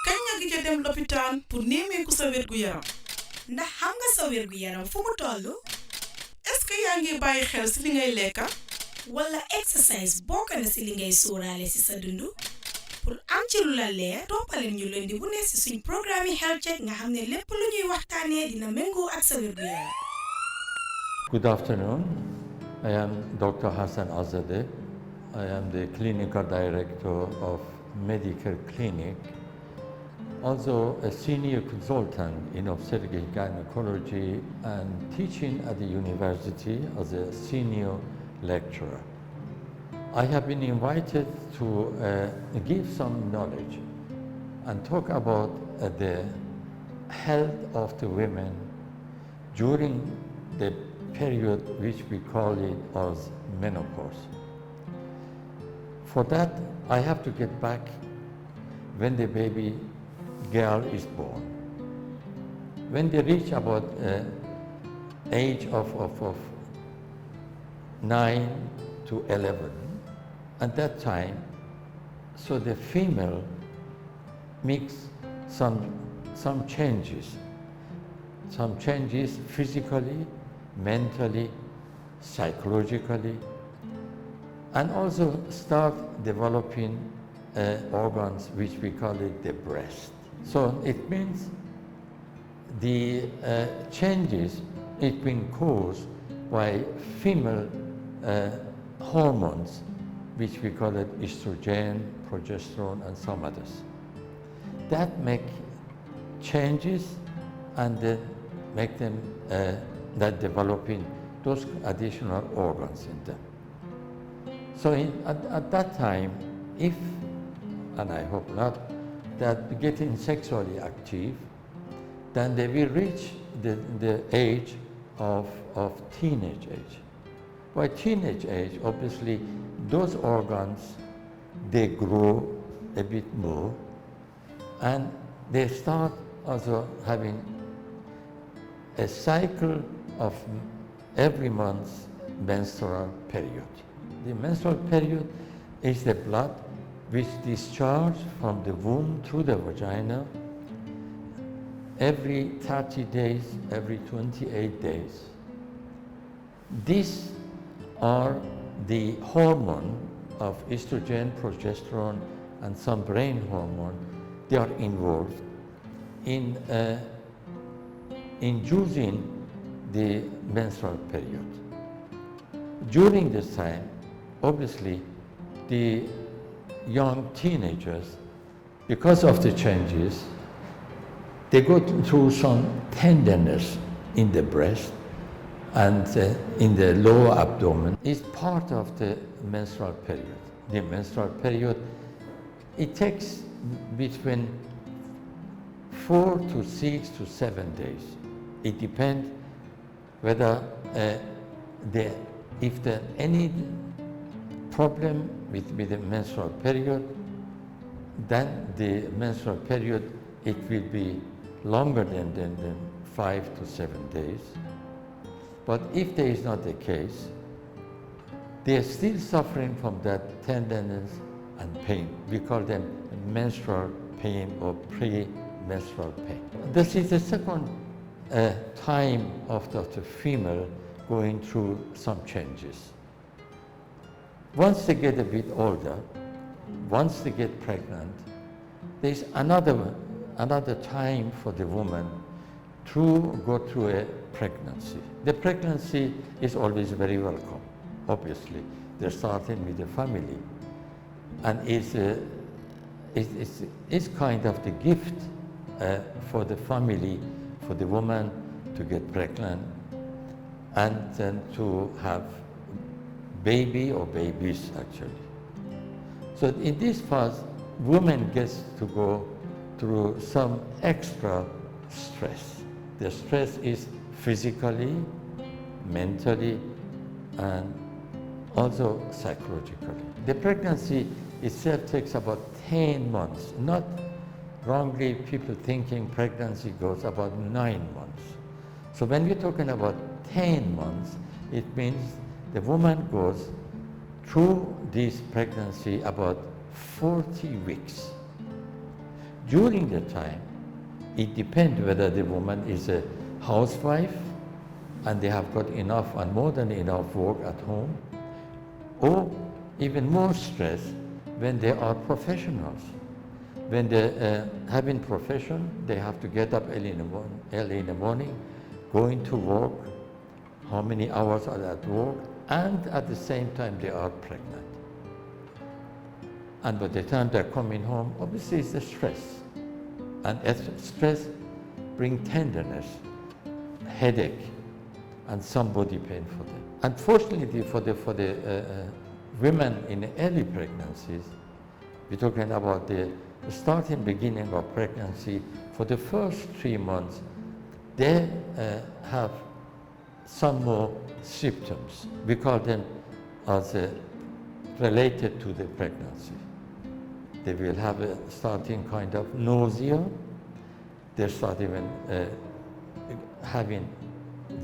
kañ nga gëj a dem lopitaan pour nemmeeku sa wérgu yaram ndax xam nga sa wérgu yaram fu mu toll est-ce que yaa ngi bàyyi xel si li ngay lekka wala exercise bokk na si li ngay sóoraale si sa dundu pour am ci lu la leer toppaleen ñu leen di bu ne si suñ programme health check nga xam ne lépp lu ñuy waxtaanee dina méngoo ak sa wérgu yaram. Good afternoon. I am Dr. HASSAN AZADEH. I am the clinical director of MEDICARE clinic, also a senior consultant in obstetric gynecology and teaching at the university as a senior lecturer. I have been invited to give some knowledge and talk about the health of the women during the period which we call it as menopause. For that, I have to get back when the baby girl is born. When they reach about age of 9 to 11, at that time, so the female makes some changes physically, mentally, psychologically, and also start developing organs which we call it the breast. So it means the changes it's been caused by female hormones which we call it estrogen, progesterone, and some others. That make changes and then make them that developing those additional organs in them. So at that time, if, and I hope not, that getting sexually active, then they will reach the age of teenage age. By teenage age, obviously, those organs, they grow a bit more, and they start also having a cycle of every month's menstrual period. The menstrual period is the blood which discharges from the womb through the vagina every 30 days, every 28 days. These are the hormone of estrogen, progesterone, and some brain hormone. They are involved in inducing the menstrual period. During this time, obviously, the young teenagers, because of the changes, they go through some tenderness in the breast and in the lower abdomen. It's part of the menstrual period. The menstrual period, it takes between 4 to 6 to 7 days. It depends whether if there any problem with the menstrual period, then the menstrual period, it will be longer than 5 to 7 days. But if there is not the case, they are still suffering from that tenderness and pain. We call them menstrual pain or premenstrual pain. This is the second time of the female going through some changes. Once they get a bit older, once they get pregnant, there's another time for the woman to go through a pregnancy. The pregnancy is always very welcome, obviously. They're starting with the family. And it's kind of the gift for the family, for the woman to get pregnant and then to have baby or babies actually. So in this phase, woman gets to go through some extra stress. The stress is physically, mentally, and also psychologically. The pregnancy itself takes about 10 months. Not wrongly people thinking pregnancy goes about 9 months. So when we're talking about 10 months, it means the woman goes through this pregnancy about 40 weeks. during the time, it depends whether the woman is a housewife and they have got enough and more than enough work at home, or even more stress when they are professionals. When they having profession, they have to get up early in the morning, going to work, how many hours are at work, and at the same time they are pregnant. And by the time they're coming home, obviously it's the stress. And stress brings tenderness, headache, and some body pain for them. Unfortunately, for the women in early pregnancies, we're talking about the starting beginning of pregnancy. For the first 3 months, they have some more symptoms. We call them as related to the pregnancy. They will have a starting kind of nausea. They start even having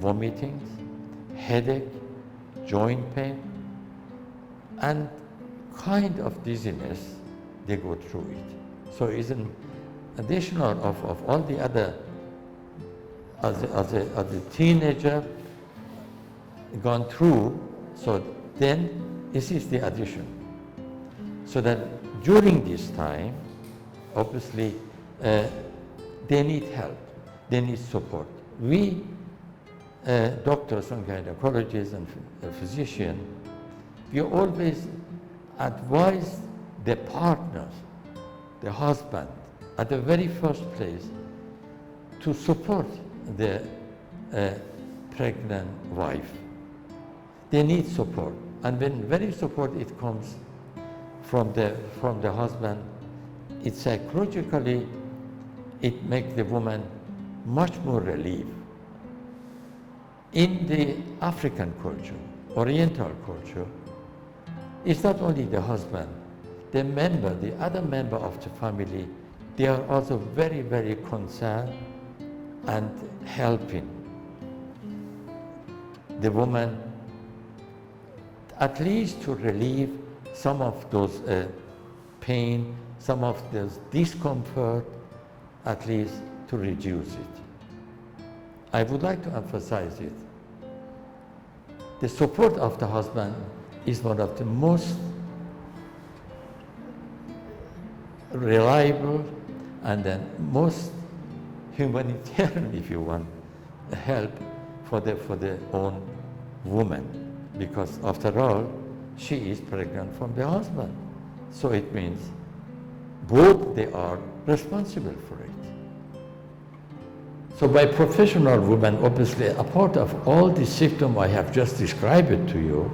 vomitings, headache, joint pain, and kind of dizziness. They go through it. So it's an additional of all the other, as a teenager gone through, so then this is the addition. So that during this time, obviously, they need help, they need support. We, doctors and gynecologists and physicians, we always advise the partners, the husband, at the very first place, to support the pregnant wife. They need support, and when very support it comes from the husband, it psychologically it makes the woman much more relieved. In the African culture, Oriental culture, it's not only the husband, the other member of the family, they are also very, very concerned and helping the woman, at least to relieve some of those pain, some of those discomfort, at least to reduce it. I would like to emphasize it. The support of the husband is one of the most reliable and then most humanitarian, if you want, help for the own woman, because after all, she is pregnant from the husband. So it means both they are responsible for it. So by professional women, obviously, apart of all the symptoms I have just described it to you,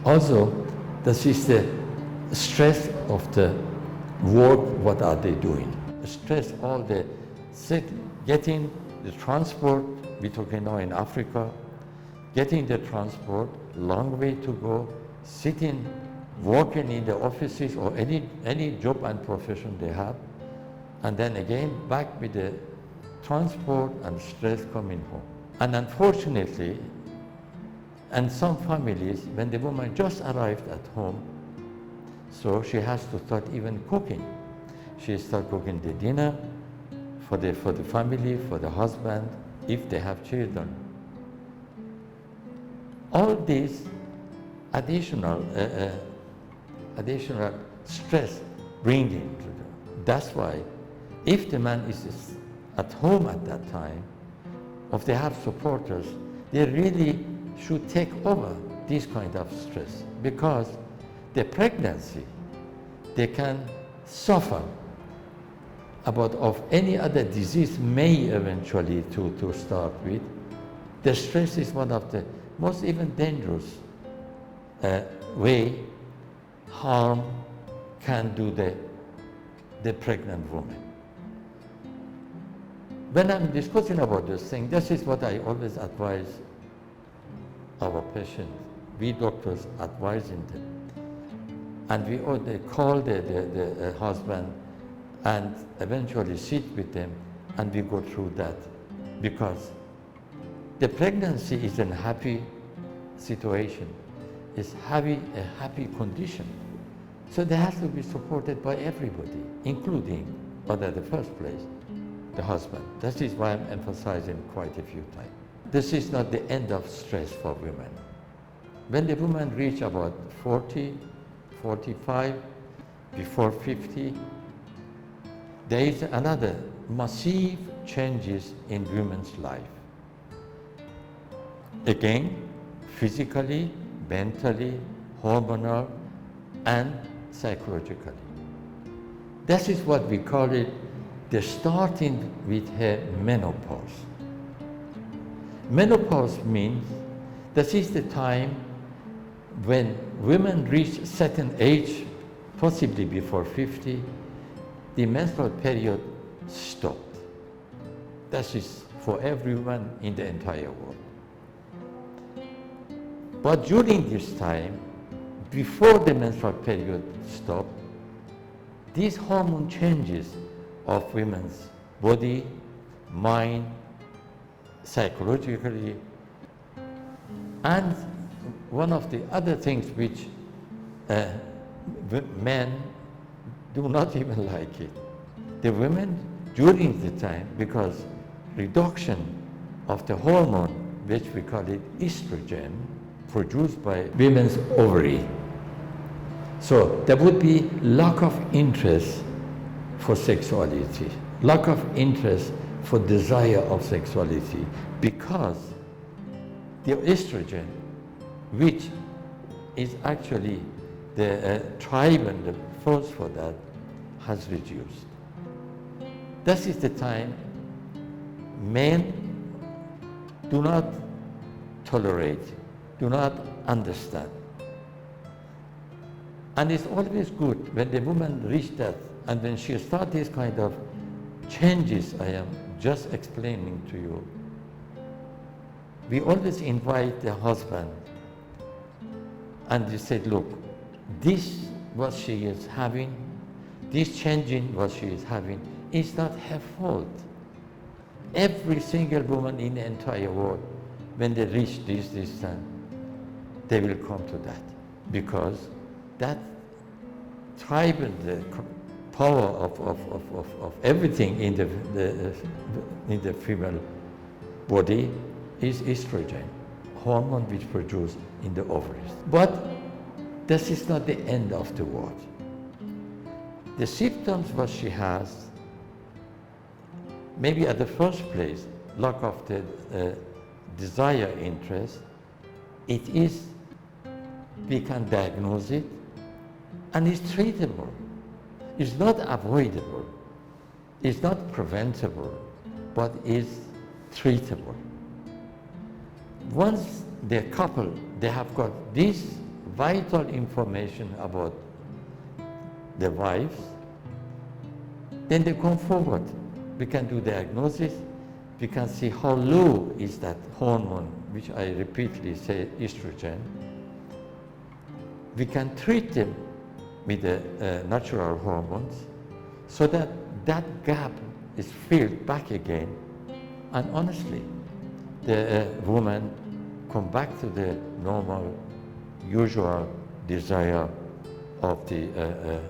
also this is the stress of the work, what are they doing? Stress, all the getting the transport, we're talking now in Africa, getting the transport, long way to go, sitting, working in the offices or any job and profession they have, and then again back with the transport and stress coming home. And unfortunately, in some families, when the woman just arrived at home, so she has to start even cooking. She starts cooking the dinner for the family, for the husband, if they have children. All these additional stress bringing to them. That's why if the man is at home at that time, if they have supporters, they really should take over this kind of stress, because the pregnancy, they can suffer about of any other disease may eventually to start with. The stress is one of the most even dangerous way harm can do the pregnant woman. When I'm discussing about this thing, this is what I always advise our patients, we doctors advising them. And they call the husband and eventually sit with them, and we go through that, because the pregnancy is a happy situation, is having a happy condition. So they have to be supported by everybody, including but at the first place, the husband. That is why I'm emphasizing quite a few times. This is not the end of stress for women. When the women reach about 40, 45, before 50, there is another massive changes in women's life. Again, physically, mentally, hormonal, and psychologically. That is what we call it, the starting with her menopause. Menopause means this is the time when women reach certain age, possibly before 50, the menstrual period stopped. That is for everyone in the entire world. But during this time, before the menstrual period stopped, these hormone changes of women's body, mind, psychologically, and one of the other things which men do not even like it. The women during the time, because reduction of the hormone, which we call it estrogen, produced by women's ovary. So there would be lack of interest for sexuality, lack of interest for desire of sexuality, because the estrogen, which is actually the tribe and the force for that, has reduced. This is the time men do not tolerate, do not understand. And it's always good when the woman reaches that, and when she starts this kind of changes I am just explaining to you, we always invite the husband and we said, look, this what she is having, this changing what she is having is not her fault. Every single woman in the entire world, when they reach this time, they will come to that, because that tribal power of everything in the female body is estrogen, hormone which produced in the ovaries. But this is not the end of the world. The symptoms what she has, maybe at the first place, lack of the desire, interest, it is, we can diagnose it, and it's treatable. It's not avoidable, it's not preventable, but is treatable. Once the couple, they have got this vital information about the wives, then they come forward. We can do diagnosis, we can see how low is that hormone, which I repeatedly say estrogen. We can treat them with the natural hormones so that that gap is filled back again, and honestly, the woman come back to the normal, usual desire of the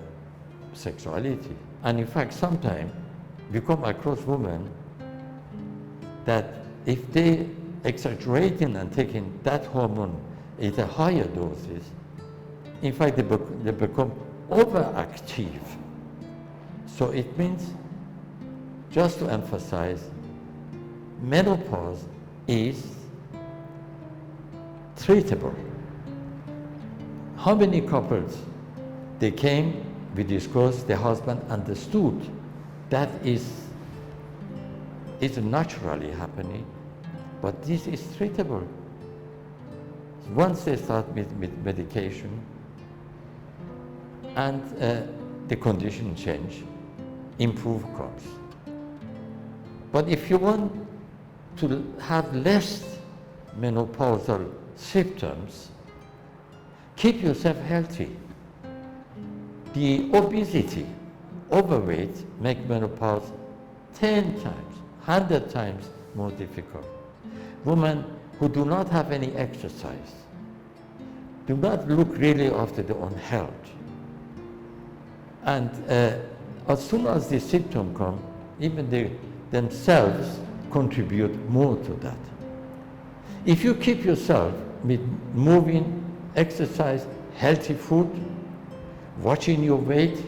sexuality. And in fact, sometimes we come across women that if they exaggerating and taking that hormone at a higher doses, in fact, they become overactive. So it means, just to emphasize, menopause is treatable. How many couples, they came, we discussed, the husband understood that is naturally happening, but this is treatable. Once they start with medication and the condition change, improve comes. But if you want to have less menopausal symptoms, keep yourself healthy. The obesity, overweight, make menopause 10 times, 100 times more difficult. Women who do not have any exercise, do not look really after their own health, and as soon as the symptom come, even they themselves contribute more to that. If you keep yourself with moving, exercise, healthy food, watching your weight,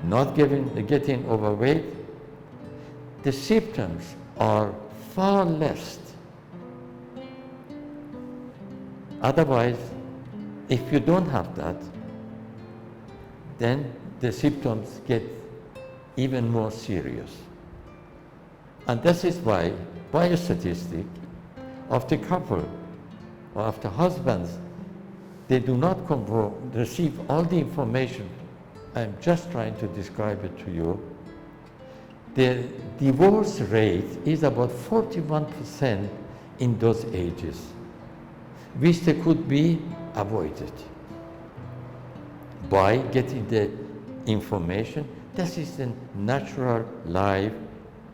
not getting overweight, the symptoms are far less. Otherwise, if you don't have that, then the symptoms get even more serious. And this is why, by a statistic, of the couple or of the husbands, they do not receive all the information. I'm just trying to describe it to you. The divorce rate is about 41% in those ages, which they could be avoided by getting the information. This is the natural life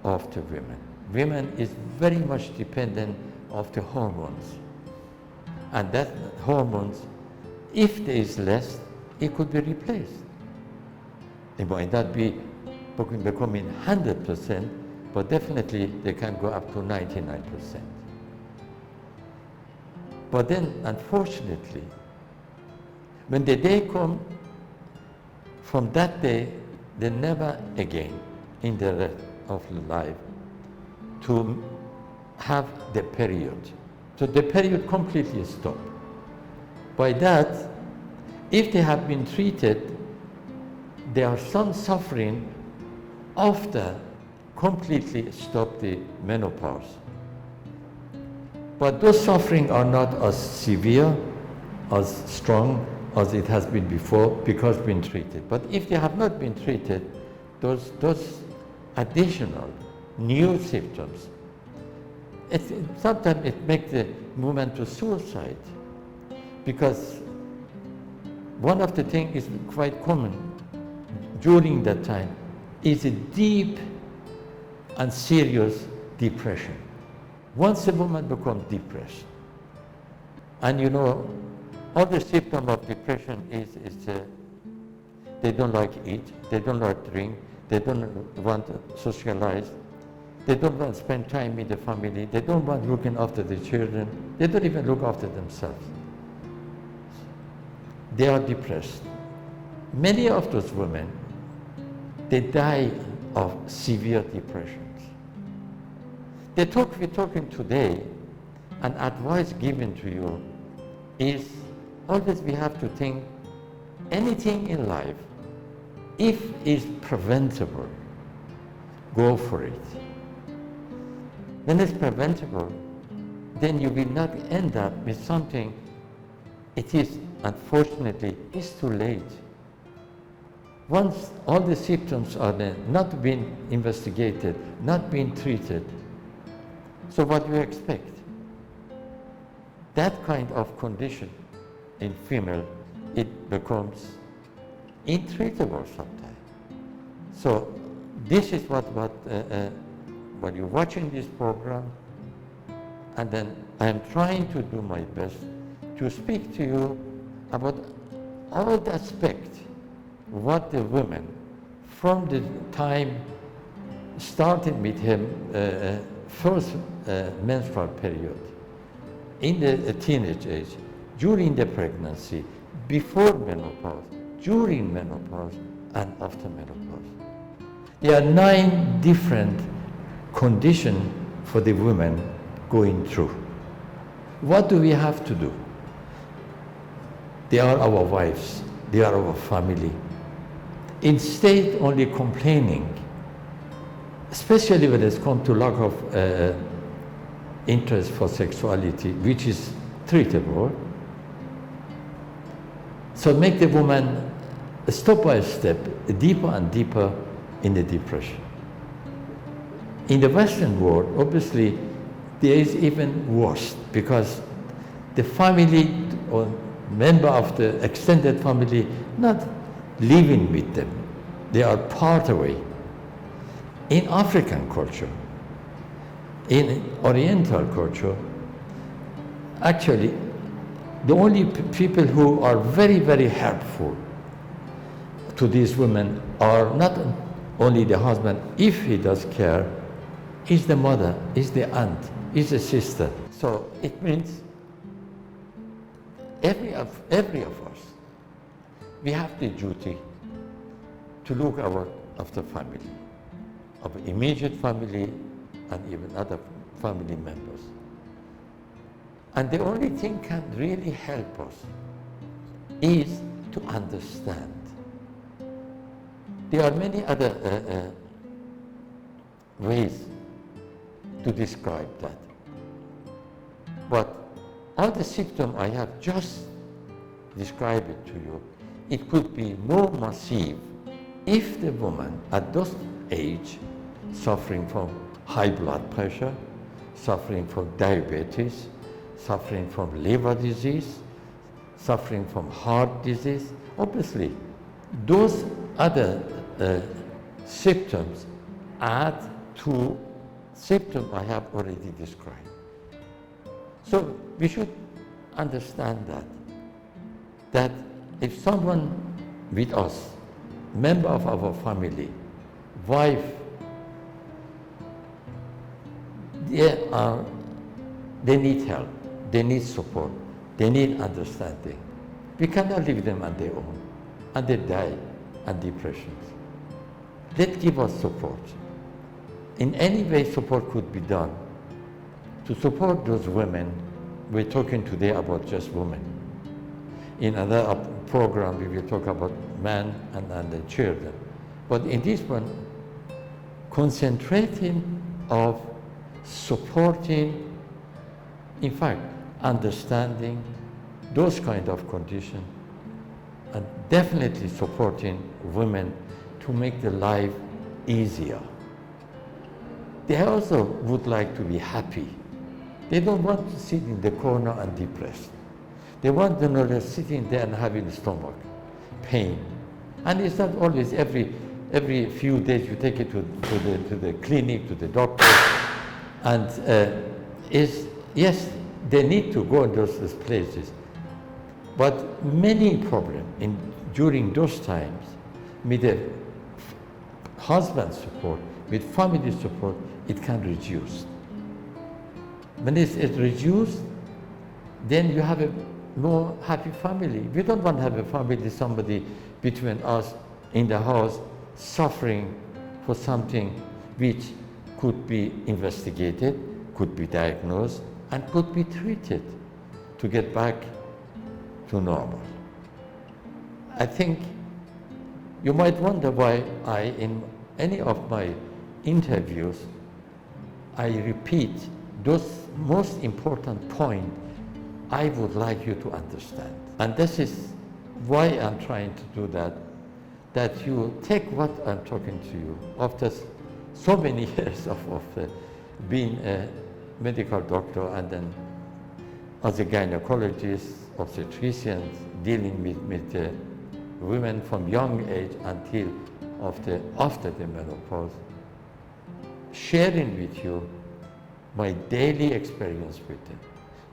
of the women. Women is very much dependent of the hormones. And that hormones, if there is less, it could be replaced. It might not be becoming 100%, but definitely they can go up to 99%. But then, unfortunately, when the day comes, from that day, they never again in the rest of life to have the period. So the period completely stopped. By that, if they have been treated, there are some suffering after completely stop the menopause. But those suffering are not as severe, as strong as it has been before because been treated. But if they have not been treated, those additional new symptoms, sometimes it makes the movement to suicide, because one of the things is quite common during that time is a deep and serious depression. Once a woman becomes depressed, and you know, all the symptom of depression is they don't like eat, they don't like drink, they don't want to socialize, they don't want to spend time with the family, they don't want looking after the children, they don't even look after themselves. They are depressed. Many of those women, they die of severe depressions. We're talking today, and advice given to you is always we have to think anything in life, if it's preventable, go for it. When it's preventable, then you will not end up with something, it is, unfortunately, it's too late. Once all the symptoms are there, not being investigated, not being treated, so what do you expect? That kind of condition in female, it becomes intreatable sometimes. So this is what when you're watching this program, and then I'm trying to do my best to speak to you about all the aspects, what the women, from the time starting with him first menstrual period, in the teenage age, during the pregnancy, before menopause, during menopause, and after menopause. There are 9 different conditions for the women going through. What do we have to do? They are our wives, they are our family. Instead only complaining, especially when it's come to lack of interest for sexuality, which is treatable. So make the woman step by step, deeper and deeper in the depression. In the Western world, obviously, there is even worse, because the family or member of the extended family not living with them. They are part away. In African culture, in Oriental culture, actually, the only people who are very, very helpful to these women are not only the husband, if he does care, is the mother, is the aunt, is the sister. So it means every of us, we have the duty to look after family, of immediate family and even other family members. And the only thing can really help us is to understand. There are many other ways to describe that. But all the symptoms I have just described it to you, it could be more massive if the woman at this age, suffering from high blood pressure, suffering from diabetes, suffering from liver disease, suffering from heart disease, obviously those other symptoms add to symptoms I have already described. So we should understand that if someone with us, member of our family, wife, they need help, they need support, they need understanding. We cannot leave them on their own, and they die and depressions. Let's give us support. In any way support could be done to support those women. We're talking today about just women. In another program we will talk about men and the children. But in this one, concentrating of supporting, in fact, understanding those kind of conditions, and definitely supporting women to make the life easier. They also would like to be happy. They don't want to sit in the corner and depressed. They want to know they're sitting there and having stomach pain. And it's not always every few days you take it to the clinic, to the doctor. And yes, they need to go in those places. But many problems during those times, with the husband support, with family support, it can reduce. When it's reduced, then you have a more happy family. We don't want to have a family, somebody between us in the house suffering for something which could be investigated, could be diagnosed, and could be treated to get back to normal. I think you might wonder why in any of my interviews, I repeat those most important points I would like you to understand. And this is why I'm trying to do that you take what I'm talking to you after so many years of being a medical doctor and then as a gynecologist, obstetrician, dealing with women from young age until after the menopause, sharing with you my daily experience with them,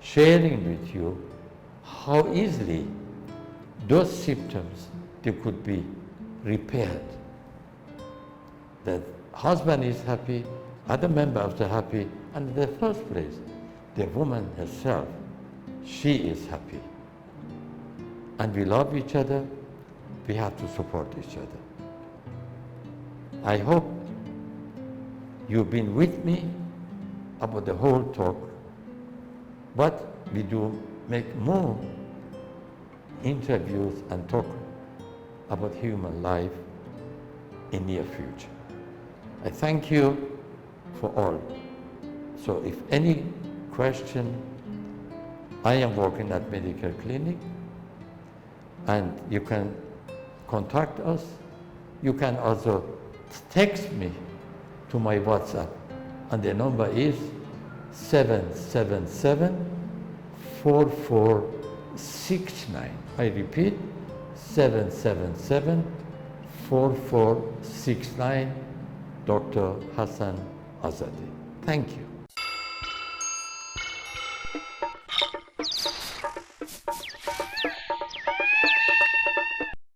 sharing with you how easily those symptoms they could be repaired. The husband is happy, other members are happy, and in the first place, the woman herself, she is happy. And we love each other, we have to support each other. I hope you've been with me about the whole talk, but we do make more interviews and talk about human life in near future. I thank you for all. So if any question, I am working at MEDICARE Clinic, and you can contact us. You can also text me to my WhatsApp, and the number is 777-4469. I repeat, 777-4469, Dr. Hassan AZADEH. Thank you.